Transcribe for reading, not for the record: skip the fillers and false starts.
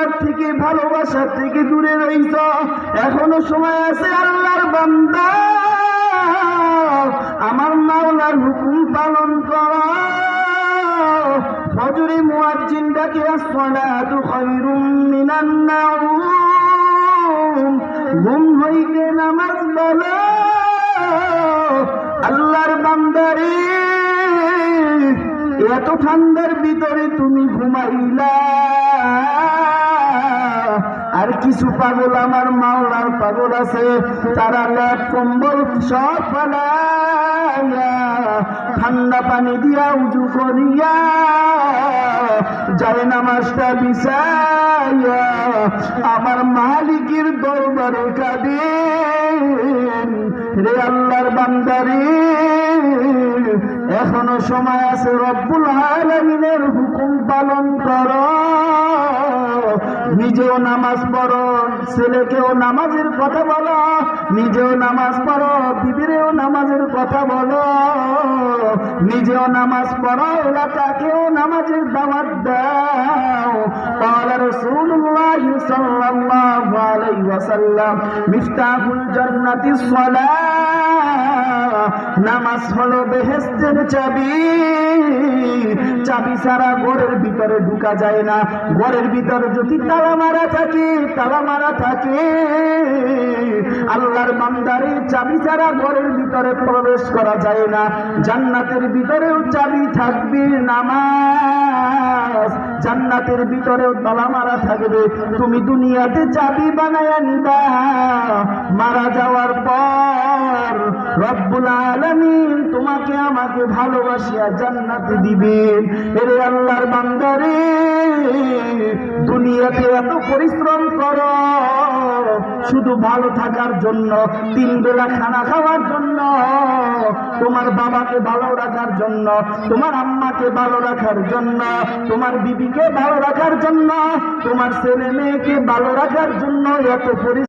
দরবার থেকে ভালোবাসা থেকে দূরে রইছ, এখনো সময় আছে আল্লাহর বান্দা, আমার মাওলার হুকুম পালন করো। ফজরে মুয়াজ্জিন ডাকে আসসালাতু খায়রুম মিনান নাউম, ঘুম হইতে নামাজ পড়ো। আল্লাহর বান্দারে, এত ঠান্ডার ভিতরে তুমি ঘুমাইলা, আর কিছু পাগল আমার মাওলার পাগল আছে, তারা লেপ কম্বল সব ফালাইয়া ঠান্ডা পানি দিয়া উজু করিয়া যায় নামাজটা বিছাইয়া আমার মালিকের দরবারে কাঁদেন। রে আল্লাহর বান্দারে, এখনো সময় আছে, রব্বুল আলামিনের হুকুম পালন করো। নিজেও নামাজ পড়ো, ছেলেকেও নামাজের কথা বলো, নিজেও নামাজ পড়ো, বিবিরেও নামাজের কথা বলো, নিজেও নামাজ পড়ো, এলাকাকেও নামাজের দাওয়াত দাও। قال رسول الله صلى الله عليه وسلم مفتاح الجنة الصلاة, নামাজ হলো বেহেশতের চাবি। চাবি ছাড়া ঘরের ভিতরে ঢুকা যায় না, ঘরের ভিতরে যদি তালা মারা থাকে, তালা মারা থাকে। আল্লাহর বান্দারে, চাবি ছাড়া ঘরের ভিতরে প্রবেশ করা যায় না। জান্নাতের ভিতরেও চাবি থাকবে নামাজ, জান্নাতের ভিতরেও তালা মারা থাকবে। তুমি দুনিয়াতে চাবি বানায়া নিবা, মারা যাওয়ার পর রব্বুল আলামিন তোমাকে আমাকে ভালোবাসিয়া জান্নাতে দিবেন। এরে আল্লাহর বান্দারে, দুনিয়াতে এত পরিশ্রম করো শুধু ভালো থাকার জন্য, 3 বেলা খানা খাওয়ার জন্য, তোমার বাবাকে ভালো রাখার জন্য, তোমার আম্মাকে ভালো রাখার জন্য, তোমার বিবিকে ভালো রাখার জন্য, তোমার ছেলে মেয়েকে ভালো রাখার জন্য এত পরিশ্রম